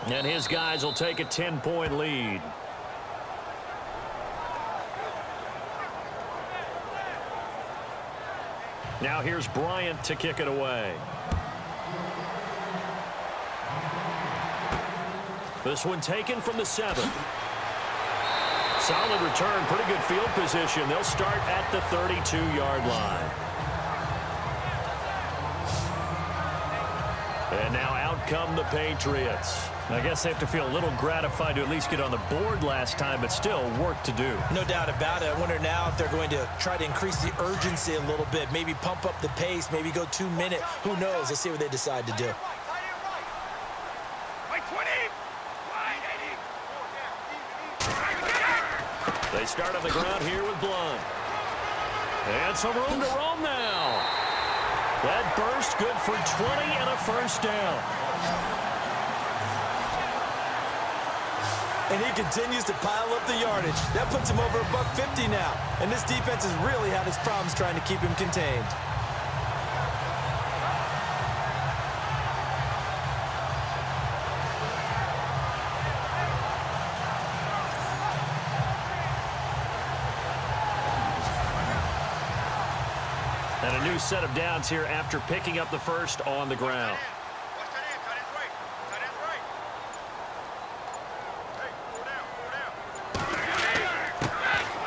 And his guys will take a 10-point lead. Now here's Bryant to kick it away. This one taken from the 7. Solid return, pretty good field position. They'll start at the 32-yard line. And now out come the Patriots. I guess they have to feel a little gratified to at least get on the board last time, but still work to do. No doubt about it. I wonder now if they're going to try to increase the urgency a little bit, maybe pump up the pace, maybe go 2-minute. Who knows? Let's see what they decide to do. They start on the ground here with Blunt. And some room to roam now. That burst good for 20 and a first down. And he continues to pile up the yardage. That puts him over $150 now. And this defense has really had its problems trying to keep him contained. And a new set of downs here after picking up the first on the ground.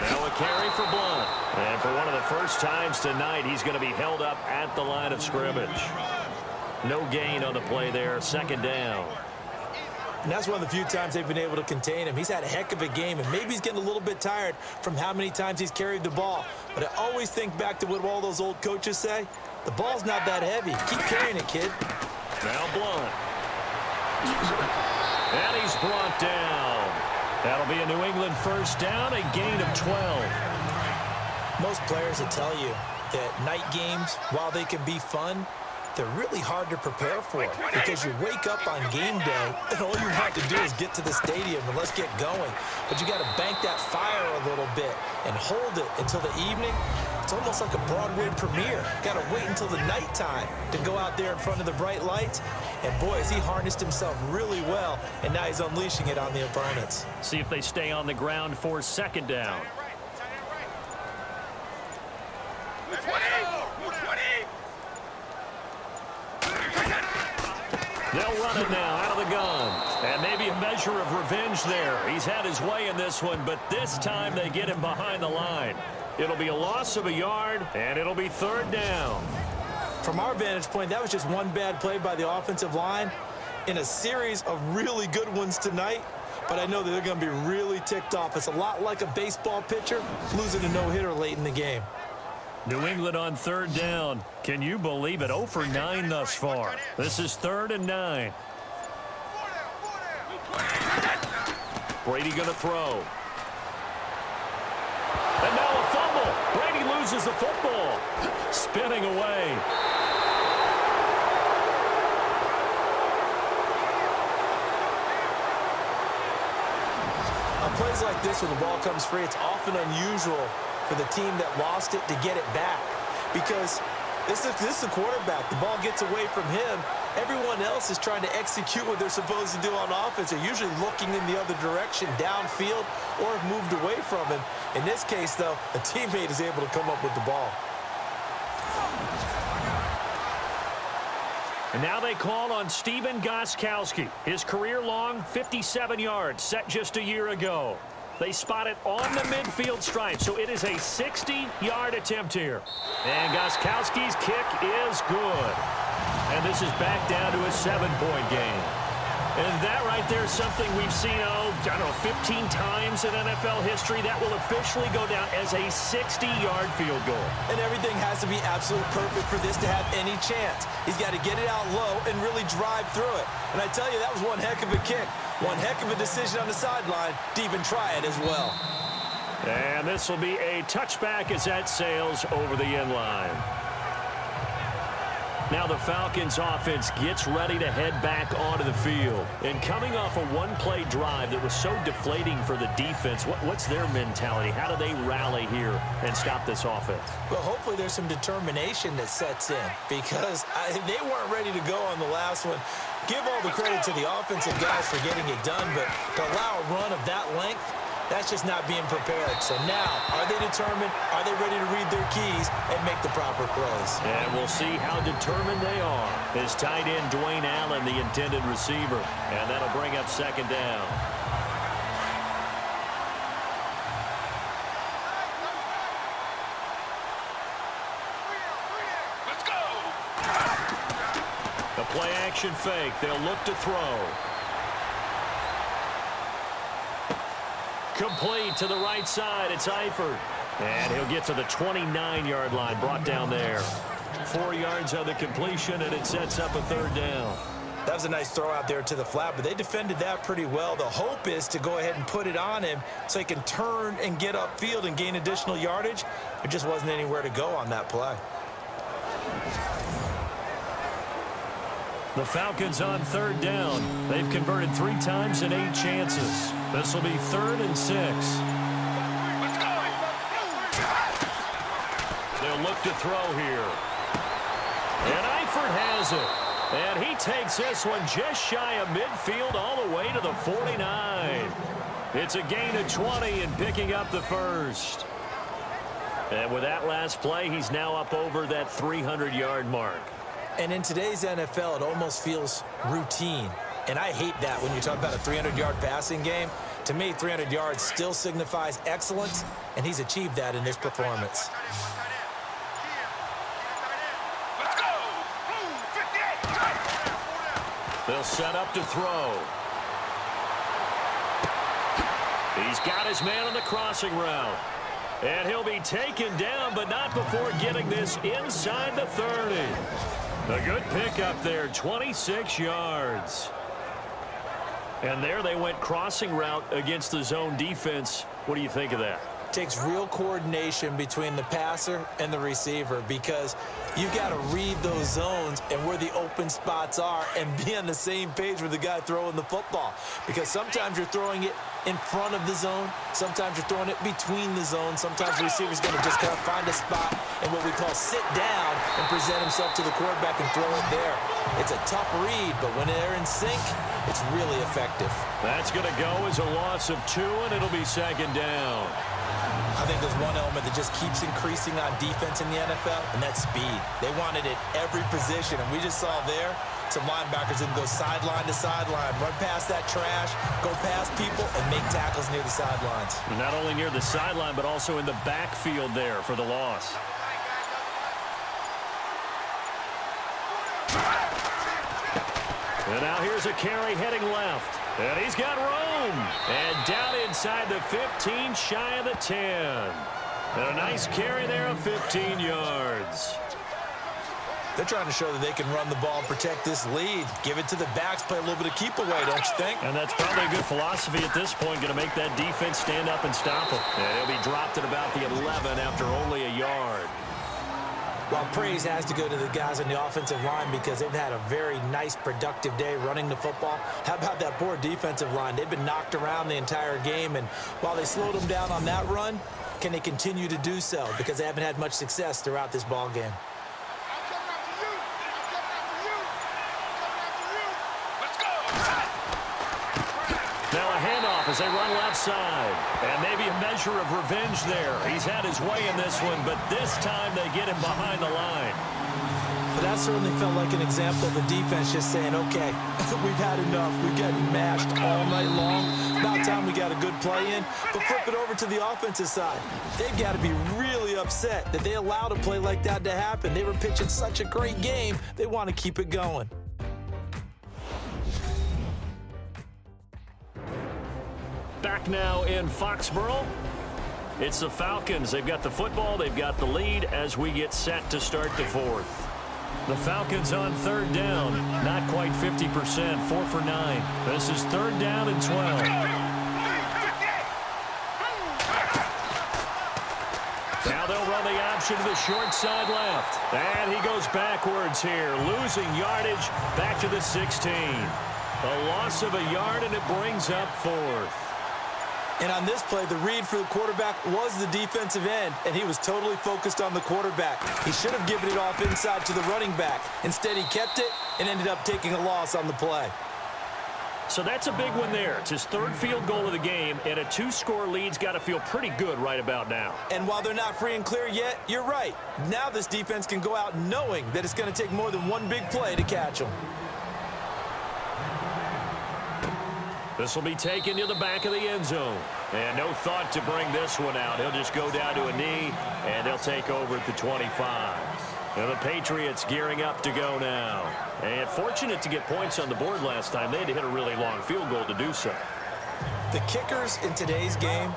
Now a carry for Blunt. And for one of the first times tonight, he's going to be held up at the line of scrimmage. No gain on the play there, second down. And that's one of the few times they've been able to contain him. He's had a heck of a game, and maybe he's getting a little bit tired from how many times he's carried the ball. But I always think back to what all those old coaches say. The ball's not that heavy. Keep carrying it, kid. Now Blunt. And he's brought down. That'll be a New England first down, a gain of 12. Most players will tell you that night games, while they can be fun, they're really hard to prepare for because you wake up on game day and all you have to do is get to the stadium and let's get going. But you got to bank that fire a little bit and hold it until the evening. It's almost like a Broadway premiere. Got to wait until the nighttime to go out there in front of the bright lights. And boy, has he harnessed himself really well, and now he's unleashing it on the opponents. See if they stay on the ground for second down. They'll run it now out of the gun. And maybe a measure of revenge there. He's had his way in this one, but this time they get him behind the line. It'll be a loss of a yard, and it'll be third down. From our vantage point, that was just one bad play by the offensive line in a series of really good ones tonight. But I know that they're going to be really ticked off. It's a lot like a baseball pitcher losing a no-hitter late in the game. New England on third down. Can you believe it? 0 for 9 thus far. This is 3rd and 9. Brady going to throw. And now a fumble. Brady loses the football. Spinning away. On plays like this, when the ball comes free, it's often unusual for the team that lost it to get it back. Because this is the quarterback. The ball gets away from him. Everyone else is trying to execute what they're supposed to do on offense. They're usually looking in the other direction, downfield, or have moved away from him. In this case, though, a teammate is able to come up with the ball. And now they call on Stephen Gostkowski. His career-long 57 yards set just a year ago. They spot it on the midfield stripe, so it is a 60-yard attempt here. And Gostkowski's kick is good. And this is back down to a 7-point game. And that right there is something we've seen, I don't know, 15 times in NFL history. That will officially go down as a 60-yard field goal. And everything has to be absolutely perfect for this to have any chance. He's got to get it out low and really drive through it. And I tell you, that was one heck of a kick. One heck of a decision on the sideline to even try it as well. And this will be a touchback as that sails over the end line. Now the Falcons offense gets ready to head back onto the field. And coming off a one-play drive that was so deflating for the defense, what's their mentality? How do they rally here and stop this offense? Well, hopefully there's some determination that sets in because they weren't ready to go on the last one. Give all the credit to the offensive guys for getting it done, but to allow a run of that length, that's just not being prepared. So now, are they determined? Are they ready to read their keys and make the proper plays? And we'll see how determined they are. His tight end, Dwayne Allen, the intended receiver. And that'll bring up second down. Let's go! The play-action fake. They'll look to throw. Complete to the right side. It's Eifert. And he'll get to the 29-yard line, brought down there. 4 yards on the completion, and it sets up a third down. That was a nice throw out there to the flat, but they defended that pretty well. The hope is to go ahead and put it on him so he can turn and get upfield and gain additional yardage. There just wasn't anywhere to go on that play. The Falcons on third down. They've converted 3 times in 8 chances. This will be 3rd and 6. Let's go! They'll look to throw here. And Eifert has it. And he takes this one just shy of midfield all the way to the 49. It's a gain of 20 and picking up the first. And with that last play, he's now up over that 300-yard mark. And in today's NFL, it almost feels routine. And I hate that when you talk about a 300-yard passing game. To me, 300 yards still signifies excellence, and he's achieved that in this performance. Let's go! 58! They'll set up to throw. He's got his man on the crossing route. And he'll be taken down, but not before getting this inside the 30. A good pickup there, 26 yards. And there they went crossing route against the zone defense. What do you think of that? Takes real coordination between the passer and the receiver because you've got to read those zones and where the open spots are and be on the same page with the guy throwing the football. Because sometimes you're throwing it in front of the zone. Sometimes you're throwing it between the zones. Sometimes the receiver's going to just kind of find a spot and what we call sit down and present himself to the quarterback and throw it there. It's a tough read, but when they're in sync, it's really effective. That's going to go as a loss of 2, and it'll be second down. I think there's one element that just keeps increasing on defense in the NFL, and that's speed. They want it at every position, and we just saw there some linebackers that go sideline to sideline, run past that trash, go past people, and make tackles near the sidelines. Not only near the sideline, but also in the backfield there for the loss. And now here's a carry heading left. And he's got room. And down inside the 15, shy of the 10. And a nice carry there of 15 yards. They're trying to show that they can run the ball and protect this lead. Give it to the backs, play a little bit of keep away, don't you think? And that's probably a good philosophy at this point, going to make that defense stand up and stop him. And he'll be dropped at about the 11 after only a yard. Well, praise has to go to the guys on the offensive line because they've had a very nice, productive day running the football. How about that poor defensive line? They've been knocked around the entire game, and while they slowed them down on that run, can they continue to do so? Because they haven't had much success throughout this ball game. Now a handoff as they run left side. And maybe a measure of revenge there. He's had his way in this one, but this time they get him behind the line. But that certainly felt like an example of the defense just saying, okay, we've had enough. We've gotten mashed all night long. About time we got a good play in. But flip it over to the offensive side. They've got to be really upset that they allowed a play like that to happen. They were pitching such a great game. They want to keep it going. Back now in Foxborough. It's the Falcons. They've got the football. They've got the lead as we get set to start the fourth. The Falcons on third down. Not quite 50%. 4 for 9. This is third down and 12. Now they'll run on the option to the short side left. And he goes backwards here, losing yardage back to the 16. A loss of a yard, and it brings up 4th. And on this play, the read for the quarterback was the defensive end, and he was totally focused on the quarterback. He should have given it off inside to the running back. Instead, he kept it and ended up taking a loss on the play. So that's a big one there. It's his 3rd field goal of the game, and a 2-score lead's got to feel pretty good right about now. And while they're not free and clear yet, you're right. Now this defense can go out knowing that it's going to take more than one big play to catch them. This will be taken to the back of the end zone. And no thought to bring this one out. He'll just go down to a knee, and they'll take over at the 25. And the Patriots gearing up to go now. And fortunate to get points on the board last time. They had to hit a really long field goal to do so. The kickers in today's game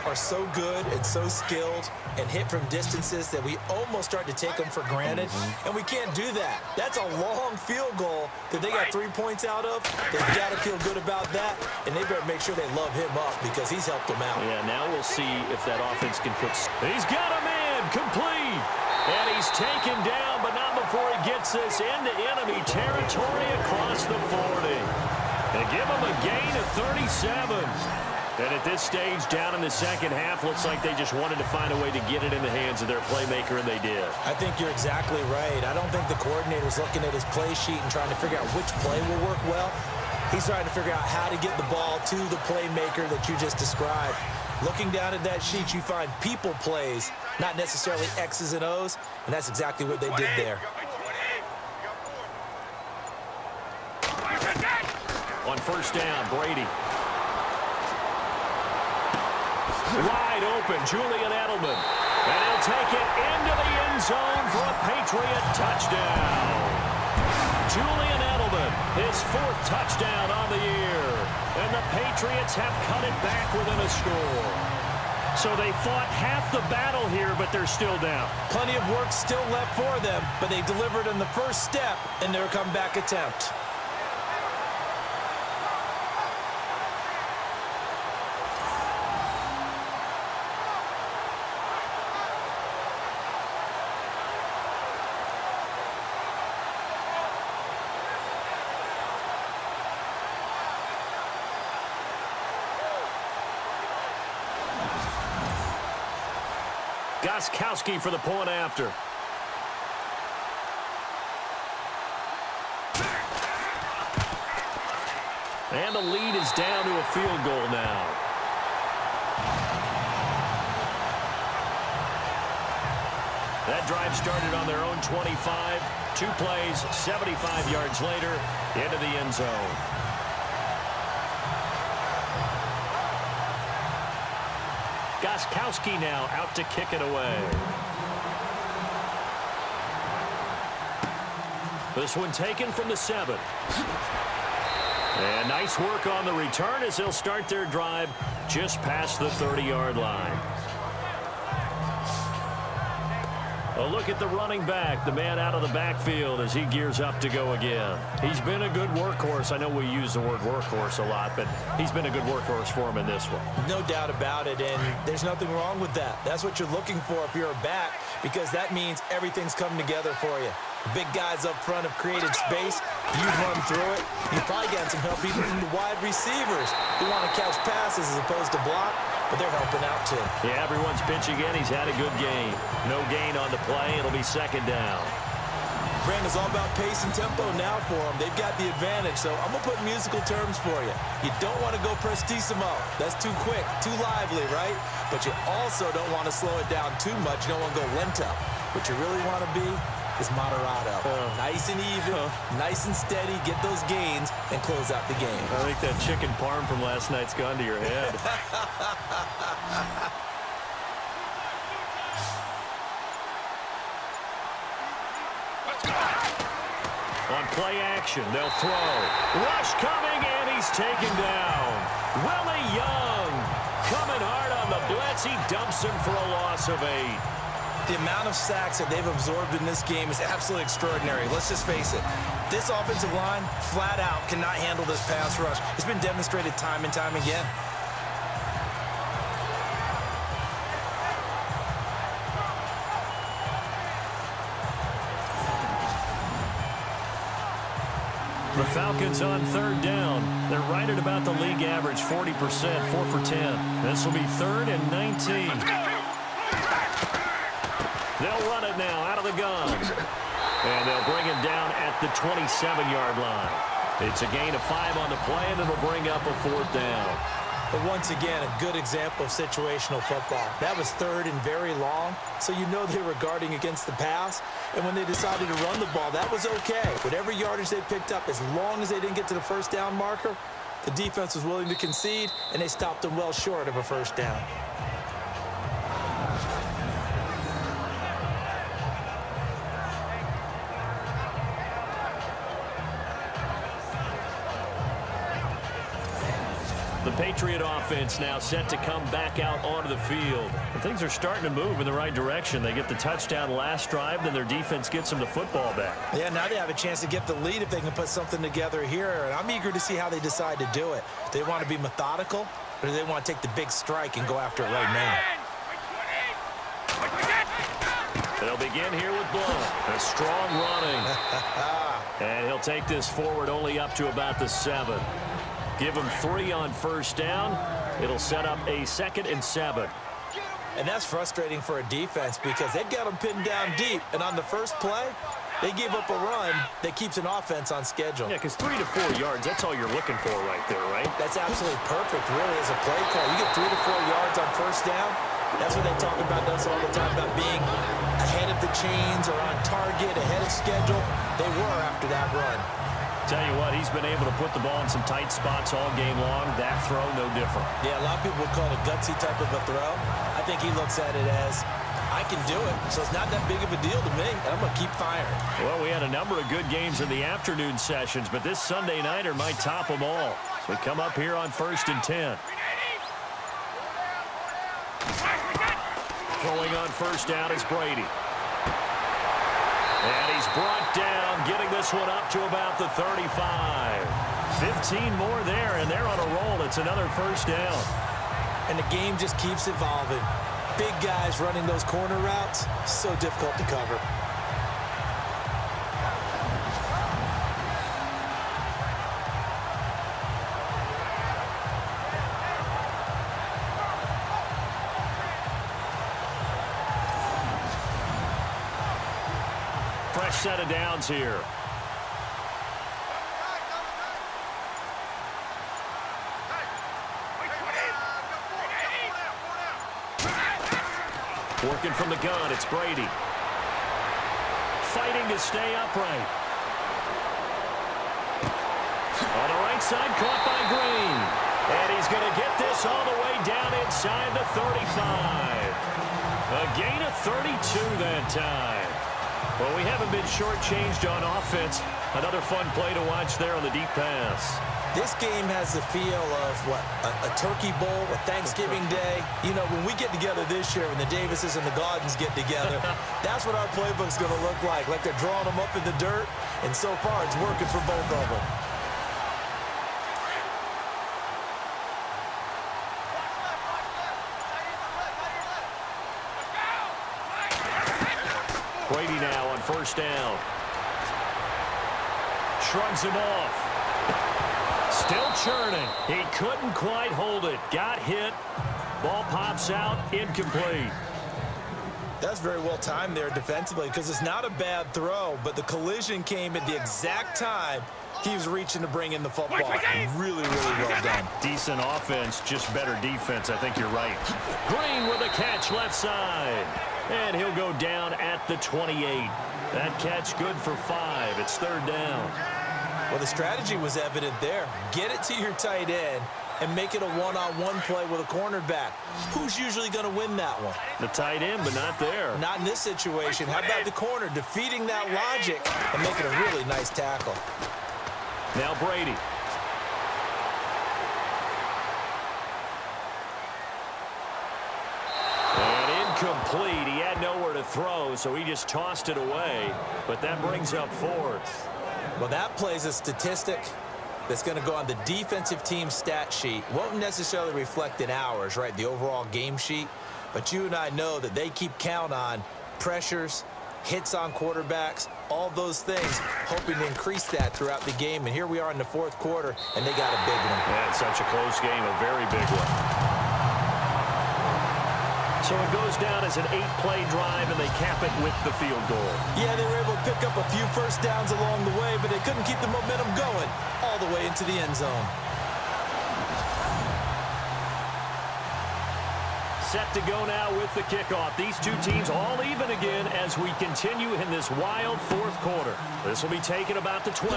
are so good and so skilled and hit from distances that we almost start to take them for granted, and we can't do that. That's a long field goal that they got 3 points out of. They've got to feel good about that, and they better make sure they love him up because he's helped them out. Yeah, now we'll see if that offense can put... He's got a man complete, and he's taken down, but not before he gets this into enemy territory across the 40. They give him a gain of 37. And at this stage, down in the second half, looks like they just wanted to find a way to get it in the hands of their playmaker, and they did. I think you're exactly right. I don't think the coordinator's looking at his play sheet and trying to figure out which play will work well. He's trying to figure out how to get the ball to the playmaker that you just described. Looking down at that sheet, you find people plays, not necessarily X's and O's, and that's exactly what they did there. On first down, Brady. Wide open, Julian Edelman. And he'll take it into the end zone for a Patriot touchdown. Julian Edelman, his 4th touchdown on the year. And the Patriots have cut it back within a score. So they fought half the battle here, but they're still down. Plenty of work still left for them, but they delivered in the first step in their comeback attempt. Gostkowski for the point after. And the lead is down to a field goal now. That drive started on their own 25. 2 plays, 75 yards later, into the end zone. Gostkowski now out to kick it away. This one taken from the 7. And nice work on the return as they'll start their drive just past the 30-yard line. A look at the running back, the man out of the backfield as he gears up to go again. He's been a good workhorse. I know we use the word workhorse a lot, but he's been a good workhorse for him in this one. No doubt about it, and there's nothing wrong with that. That's what you're looking for if you're a back, because that means everything's coming together for you. The big guys up front have created space. You've run through it. You've probably gotten some help even from the wide receivers who want to catch passes as opposed to block, but they're helping out too. Yeah, everyone's pitching in. He's had a good game. No gain on the play. It'll be second down. Brandon, it's all about pace and tempo now for them. They've got the advantage, so I'm going to put musical terms for you. You don't want to go prestissimo. That's too quick, too lively, right? But you also don't want to slow it down too much. You don't want to go lento. What you really want to be is moderato. Nice and even, nice and steady, get those gains, and close out the game. I think that chicken parm from last night's gone to your head. On play action, they'll throw. Rush coming, and he's taken down. Willie Young coming hard on the blitz. He dumps him for a loss of 8. The amount of sacks that they've absorbed in this game is absolutely extraordinary. Let's just face it. This offensive line, flat out, cannot handle this pass rush. It's been demonstrated time and time again. The Falcons on third down. They're right at about the league average, 40%, 4 for 10. This will be 3rd and 19. They'll run it now out of the gun. And they'll bring him down at the 27-yard line. It's a gain of 5 on the play, and it'll bring up a 4th down. But once again, a good example of situational football. That was 3rd and very long, so you know they were guarding against the pass. And when they decided to run the ball, that was okay. Whatever yardage they picked up, as long as they didn't get to the first down marker, the defense was willing to concede, and they stopped them well short of a first down. The Patriot offense now set to come back out onto the field. And things are starting to move in the right direction. They get the touchdown last drive, then their defense gets them the football back. Yeah, now they have a chance to get the lead if they can put something together here. And I'm eager to see how they decide to do it. Do they want to be methodical, or do they want to take the big strike and go after it right now? They'll begin here with Blount. A strong running. And he'll take this forward only up to about the 7. Give him 3 on first down. It'll set up a 2nd and 7. And that's frustrating for a defense because they've got them pinned down deep. And on the first play, they give up a run that keeps an offense on schedule. Yeah, because 3 to 4 yards, that's all you're looking for right there, right? That's absolutely perfect, really, as a play call. You get 3 to 4 yards on first down. That's what they talk about us all the time, about being ahead of the chains or on target, ahead of schedule. They were after that run. Tell you what, he's been able to put the ball in some tight spots all game long. That throw, no different. Yeah, a lot of people would call it a gutsy type of a throw. I think he looks at it as, I can do it, so it's not that big of a deal to me, and I'm going to keep firing. Well, we had a number of good games in the afternoon sessions, but this Sunday nighter might top them all. So we come up here on 1st and 10. Throwing on first down is Brady. And he's brought down, getting this one up to about the 35. 15 more there, and they're on a roll. It's another first down. And the game just keeps evolving. Big guys running those corner routes, so difficult to cover. Fresh set of downs here. Working from the gun, it's Brady. Fighting to stay upright. On the right side, caught by Green. And he's going to get this all the way down inside the 35. A gain of 32 that time. Well, we haven't been shortchanged on offense. Another fun play to watch there on the deep pass. This game has the feel of, what, a Turkey Bowl, a Thanksgiving Day. You know, when we get together this year, when the Davises and the Gaudens get together, that's what our playbook's going to look like they're drawing them up in the dirt, and so far it's working for both of them. Brady now on first down. Shrugs him off. Still churning. He couldn't quite hold it. Got hit. Ball pops out. Incomplete. That's very well timed there defensively because it's not a bad throw, but the collision came at the exact time he was reaching to bring in the football. Really, really well done. Decent offense, just better defense. I think you're right. Green with a catch left side. And he'll go down at the 28. That catch good for 5. It's 3rd down. Well, the strategy was evident there. Get it to your tight end and make it a one-on-one play with a cornerback. Who's usually going to win that one? The tight end, but not there. Not in this situation. How about the corner defeating that logic and making a really nice tackle? Now Brady. Complete. He had nowhere to throw, so he just tossed it away. But that brings up 4th. Well, that plays a statistic that's going to go on the defensive team stat sheet. Won't necessarily reflect in ours, right, the overall game sheet. But you and I know that they keep count on pressures hits on quarterbacks, all those things, hoping to increase that throughout the game. And here we are in the fourth quarter, and they got a big one. Yeah, it's such a close game, a very big one. So it goes down as an 8-play drive, and they cap it with the field goal. Yeah, they were able to pick up a few first downs along the way, but they couldn't keep the momentum going all the way into the end zone. Set to go now with the kickoff. These two teams all even again as we continue in this wild fourth quarter. This will be taken about the 12.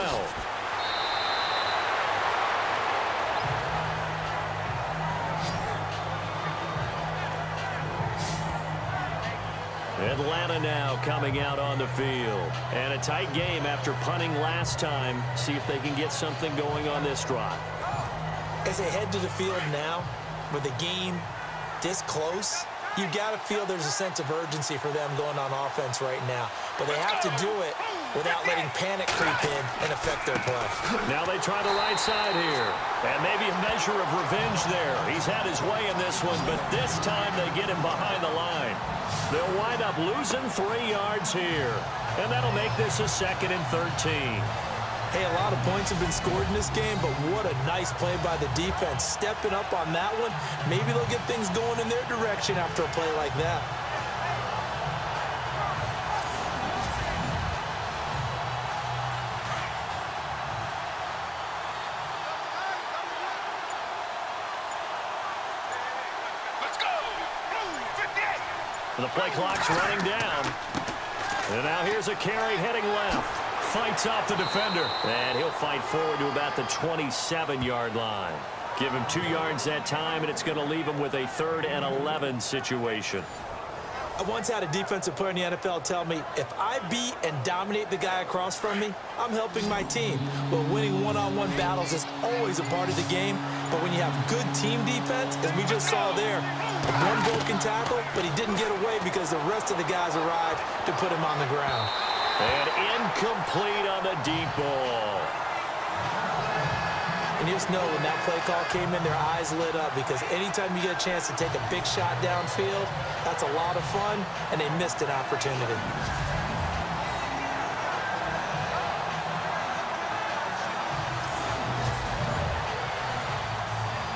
Atlanta now coming out on the field. And a tight game after punting last time. See if they can get something going on this drive. As they head to the field now, with the game this close, you've got to feel there's a sense of urgency for them going on offense right now. But they have to do it without letting panic creep in and affect their play. Now they try the right side here. And maybe a measure of revenge there. He's had his way in this one, but this time they get him behind the line. They'll wind up losing 3 yards here. And that'll make this a 2nd and 13. Hey, a lot of points have been scored in this game, but what a nice play by the defense. Stepping up on that one, maybe they'll get things going in their direction after a play like that. Let's go. Blue 58. The play clock's running down. And now here's a carry heading left. Fights off the defender. And he'll fight forward to about the 27-yard line. Give him 2 yards that time, and it's going to leave him with a 3rd and 11 situation. I once had a defensive player in the NFL tell me, if I beat and dominate the guy across from me, I'm helping my team. Well, winning one-on-one battles is always a part of the game, but when you have good team defense, as we just saw there, one broken tackle, but he didn't get away because the rest of the guys arrived to put him on the ground. And incomplete on the deep ball. And you just know when that play call came in, their eyes lit up because anytime you get a chance to take a big shot downfield, that's a lot of fun, and they missed an opportunity.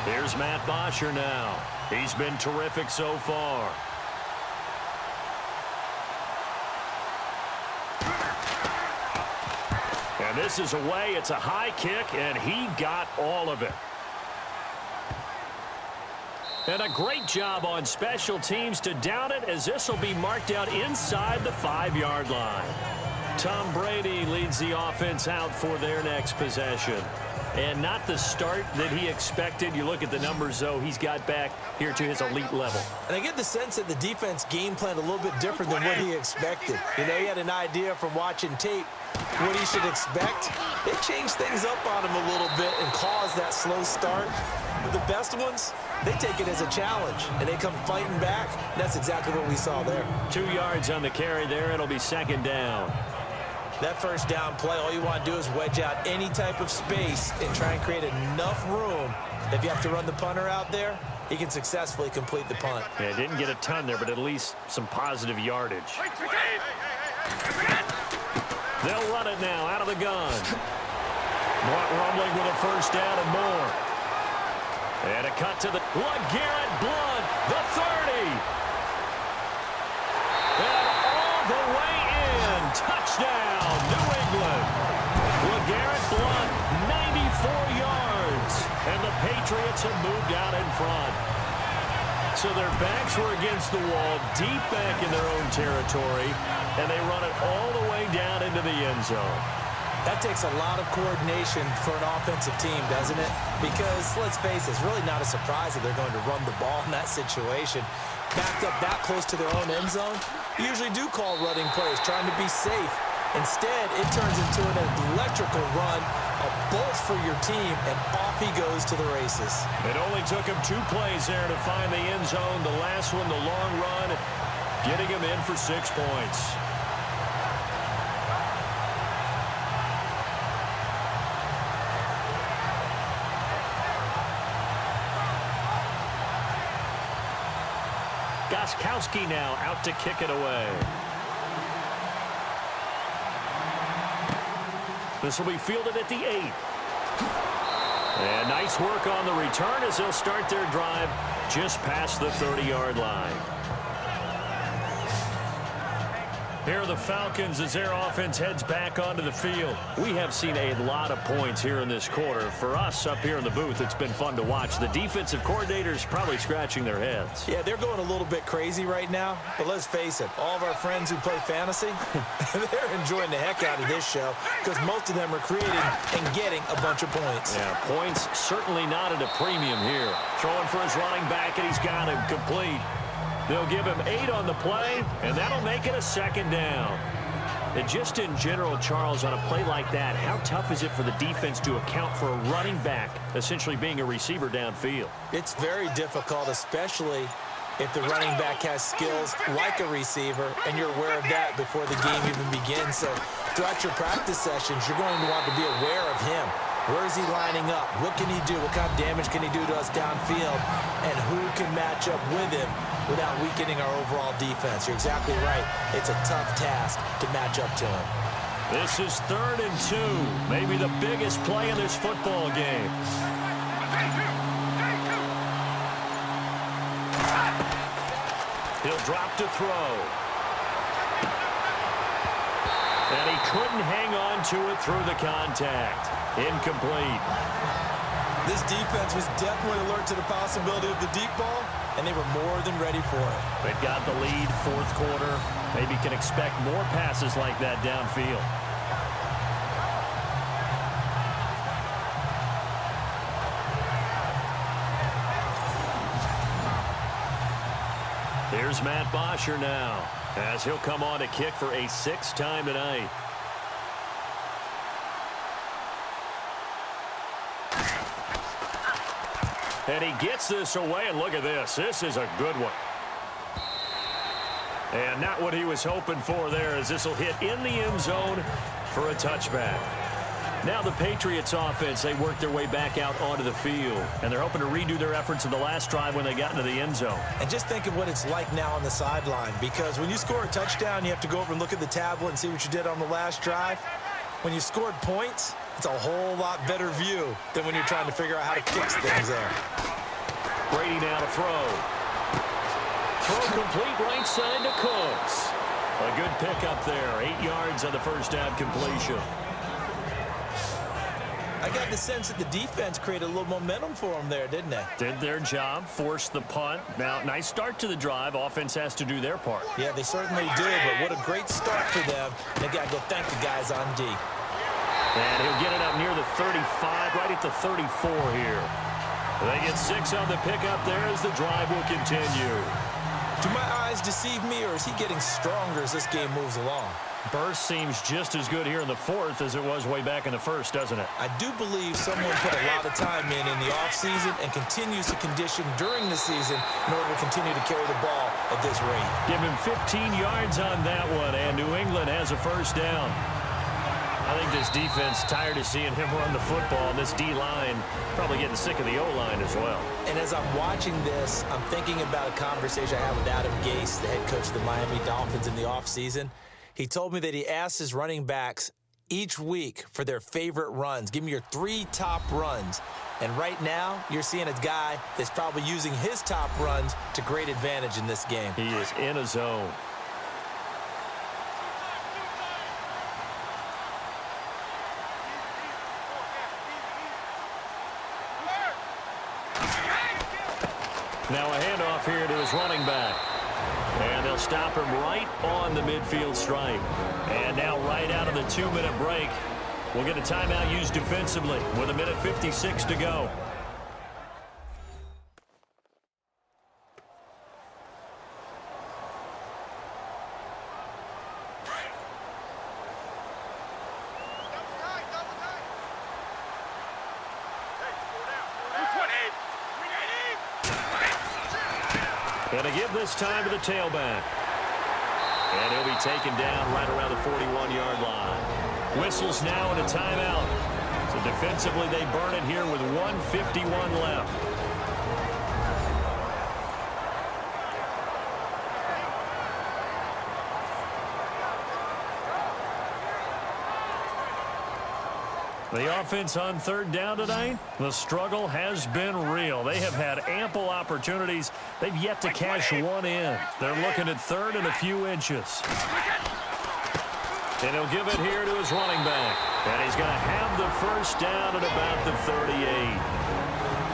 Here's Matt Bosher now. He's been terrific so far. And this is away. It's a high kick, and he got all of it. And a great job on special teams to down it, as this will be marked out inside the 5-yard line. Tom Brady leads the offense out for their next possession. And not the start that he expected. You look at the numbers, though, he's got back here to his elite level. And I get the sense that the defense game planned a little bit different than what he expected. You know, he had an idea from watching tape what he should expect. They changed things up on him a little bit and caused that slow start. But the best ones, they take it as a challenge, and they come fighting back. That's exactly what we saw there. 2 yards on the carry there. It'll be 2nd down. That first down play, all you want to do is wedge out any type of space and try and create enough room. If you have to run the punter out there, he can successfully complete the punt. Yeah, didn't get a ton there, but at least some positive yardage. They'll run it now out of the gun. Blunt rumbling with a first down and more. And a cut to the LeGarrette Blunt, the 30. And all the way in. Touchdown, New England. LeGarrette Blunt, 94 yards. And the Patriots have moved out in front. So their backs were against the wall, deep back in their own territory, and they run it all the way down into the end zone. That takes a lot of coordination for an offensive team, doesn't it? Because, let's face it, it's really not a surprise that they're going to run the ball in that situation. Backed up that close to their own end zone, you usually do call running plays, trying to be safe. Instead, it turns into an electrical run, a bolt for your team, and off he goes to the races. It only took him 2 plays there to find the end zone. The last one, the long run, getting him in for 6 points. Gostkowski now out to kick it away. This will be fielded at the 8. And nice work on the return as they'll start their drive just past the 30-yard line. Here are the Falcons as their offense heads back onto the field. We have seen a lot of points here in this quarter. For us up here in the booth, it's been fun to watch. The defensive coordinators probably scratching their heads. Yeah, they're going a little bit crazy right now. But let's face it, all of our friends who play fantasy, they're enjoying the heck out of this show because most of them are creating and getting a bunch of points. Yeah, points certainly not at a premium here. Throwing for his running back, and he's got him complete. They'll give him 8 on the play, and that'll make it a 2nd down. And just in general, Charles, on a play like that, how tough is it for the defense to account for a running back essentially being a receiver downfield? It's very difficult, especially if the running back has skills like a receiver, and you're aware of that before the game even begins. So throughout your practice sessions, you're going to want to be aware of him. Where is he lining up? What can he do? What kind of damage can he do to us downfield? And who can match up with him without weakening our overall defense? You're exactly right. It's a tough task to match up to him. This is 3rd and 2. Maybe the biggest play in this football game. He'll drop to throw. And he couldn't hang on to it through the contact. Incomplete. This defense was definitely alert to the possibility of the deep ball, and they were more than ready for it. They've got the lead, 4th quarter. Maybe can expect more passes like that downfield. Here's Matt Bosher now, as he'll come on to kick for a 6th time tonight. And he gets this away, and look at this. This is a good one. And not what he was hoping for there, as this will hit in the end zone for a touchback. Now the Patriots offense, they work their way back out onto the field, and they're hoping to redo their efforts in the last drive when they got into the end zone. And just think of what it's like now on the sideline, because when you score a touchdown, you have to go over and look at the tablet and see what you did on the last drive. When you scored points, it's a whole lot better view than when you're trying to figure out how to fix things there. Brady now to throw. Throw complete right side to Cooks. A good pickup there. 8 yards on the first down completion. I got the sense that the defense created a little momentum for them there, didn't they? Did their job, forced the punt. Now, nice start to the drive. Offense has to do their part. Yeah, they certainly did, but what a great start for them. They got to go thank the guys on D. And he'll get it up near the 35, right at the 34 here. They get 6 on the pickup there as the drive will continue. Do my eyes deceive me, or is he getting stronger as this game moves along? Burst seems just as good here in the 4th as it was way back in the 1st, doesn't it? I do believe someone put a lot of time in the offseason and continues to condition during the season in order to continue to carry the ball at this rate. Give him 15 yards on that one, and New England has a first down. I think this defense tired of seeing him run the football, and this D-line probably getting sick of the O-line as well. And as I'm watching this, I'm thinking about a conversation I had with Adam Gase, the head coach of the Miami Dolphins, in the offseason. He told me that he asked his running backs each week for their favorite runs. Give me your 3 top runs. And right now, you're seeing a guy that's probably using his top runs to great advantage in this game. He is in a zone. Now a handoff here to his running back. And they'll stop him right on the midfield stripe. And now right out of the 2-minute break, we'll get a timeout used defensively with 1:56 to go. And to give this time to the tailback. And he'll be taken down right around the 41-yard line. Whistles now and a timeout. So defensively, they burn it here with 1:51 left. The offense on third down tonight, the struggle has been real. They have had ample opportunities. They've yet to cash one in. They're looking at third and a few inches. And he'll give it here to his running back. And he's going to have the first down at about the 38.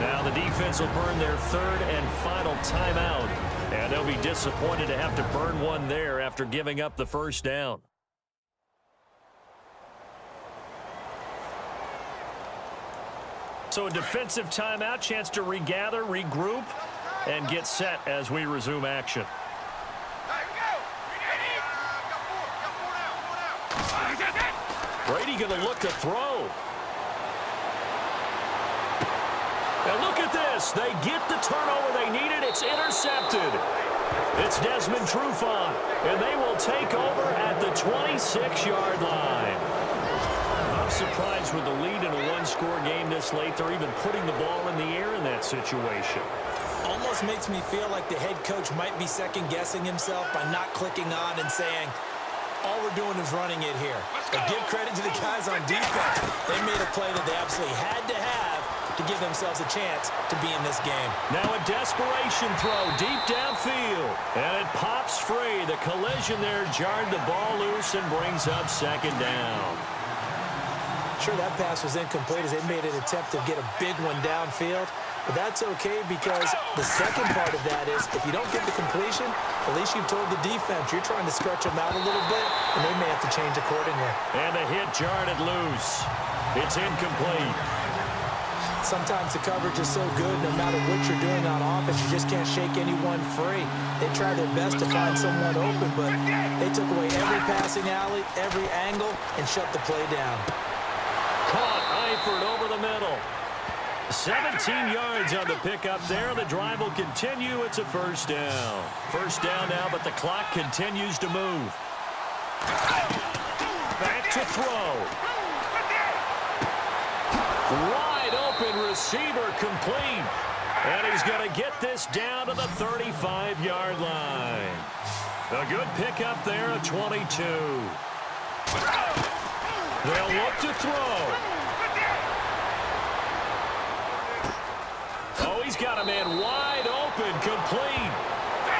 Now the defense will burn their third and final timeout. And they'll be disappointed to have to burn one there after giving up the first down. So a defensive timeout, chance to regather, regroup, and get set as we resume action. Brady going to look to throw. And look at this. They get the turnover they needed. It's intercepted. It's Desmond Trufant, and they will take over at the 26-yard line. I'm surprised with the lead in a one-score game this late. They're even putting the ball in the air in that situation. Almost makes me feel like the head coach might be second-guessing himself by not clicking on and saying, all we're doing is running it here. But give credit to the guys on defense. They made a play that they absolutely had to have to give themselves a chance to be in this game. Now a desperation throw deep downfield. And it pops free. The collision there jarred the ball loose and brings up second down. Sure, that pass was incomplete as they made an attempt to get a big one downfield. But that's okay because the second part of that is if you don't get the completion, at least you've told the defense you're trying to stretch them out a little bit, and they may have to change accordingly. And the hit jarred it loose. It's incomplete. Sometimes the coverage is so good, no matter what you're doing on offense, you just can't shake anyone free. They try their best to find someone open, but they took away every passing alley, every angle, and shut the play down. Caught Eifert over the middle. 17 yards on the pickup there. The drive will continue. It's a first down. First down now, but the clock continues to move. Back to throw. Wide open receiver complete. And he's going to get this down to the 35-yard line. A good pickup there at 22. They'll look to throw. Oh, he's got a man wide open, complete.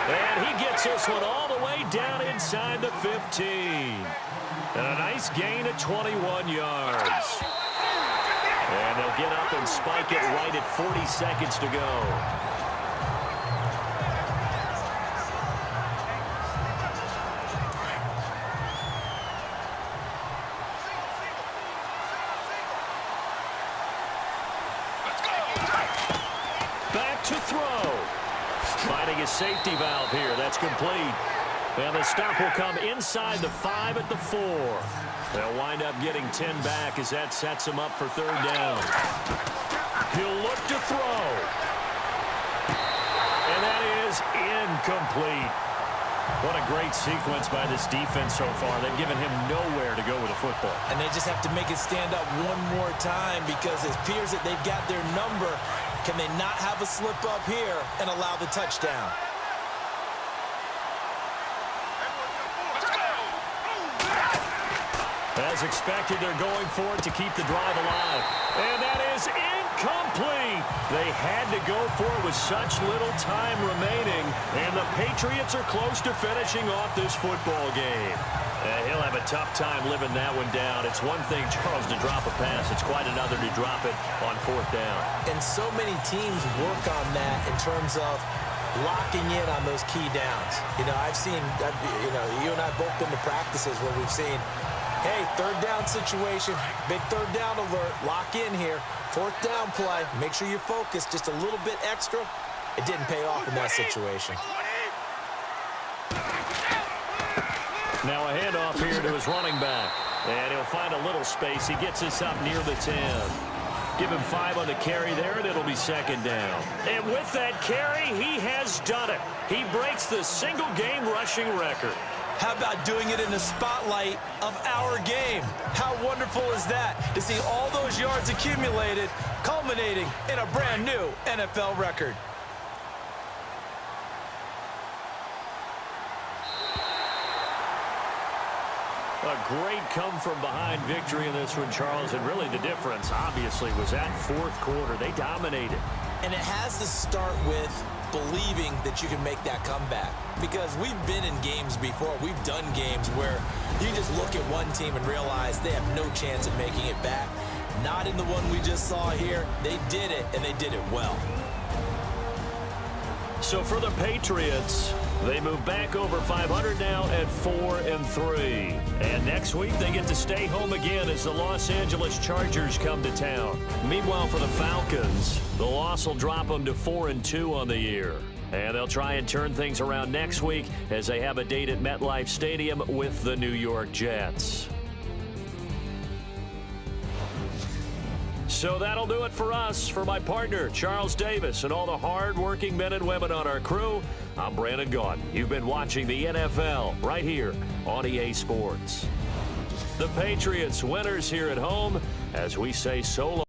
And he gets this one all the way down inside the 15. And a nice gain of 21 yards. And they'll get up and spike it right at 40 seconds to go. To throw. Finding a safety valve here. That's complete. And the stop will come inside the 5 at the 4. They'll wind up getting 10 back as that sets him up for third down. He'll look to throw. And that is incomplete. What a great sequence by this defense so far. They've given him nowhere to go with the football. And they just have to make it stand up one more time because it appears that they've got their number. Can they not have a slip up here and allow the touchdown? As expected, they're going for it to keep the drive alive. And that is incomplete. They had to go for it with such little time remaining. And the Patriots are close to finishing off this football game. He'll have a tough time living that one down. It's one thing, Charles, to drop a pass. It's quite another to drop it on fourth down. And so many teams work on that in terms of locking in on those key downs. You know, I've seen, you and I both been to practices where we've seen, hey, third down situation, big third down alert, lock in here, fourth down play, make sure you're focused just a little bit extra. It didn't pay off in that situation. Now a handoff here to his running back. And he'll find a little space. He gets us up near the 10. Give him 5 on the carry there, and it'll be second down. And with that carry, he has done it. He breaks the single-game rushing record. How about doing it in the spotlight of our game? How wonderful is that to see all those yards accumulated, culminating in a brand new NFL record? A great come-from-behind victory in this one, Charles, and really the difference, obviously, was that fourth quarter. They dominated. And it has to start with believing that you can make that comeback. Because we've been in games before. We've done games where you just look at one team and realize they have no chance of making it back. Not in the one we just saw here. They did it, and they did it well. So for the Patriots, they move back over 500 now at 4-3. And next week, they get to stay home again as the Los Angeles Chargers come to town. Meanwhile, for the Falcons, the loss will drop them to 4-2 on the year. And they'll try and turn things around next week as they have a date at MetLife Stadium with the New York Jets. So that'll do it for us. For my partner, Charles Davis, and all the hard-working men and women on our crew, I'm Brandon Gaudin. You've been watching the NFL right here on EA Sports. The Patriots winners here at home as we say so long.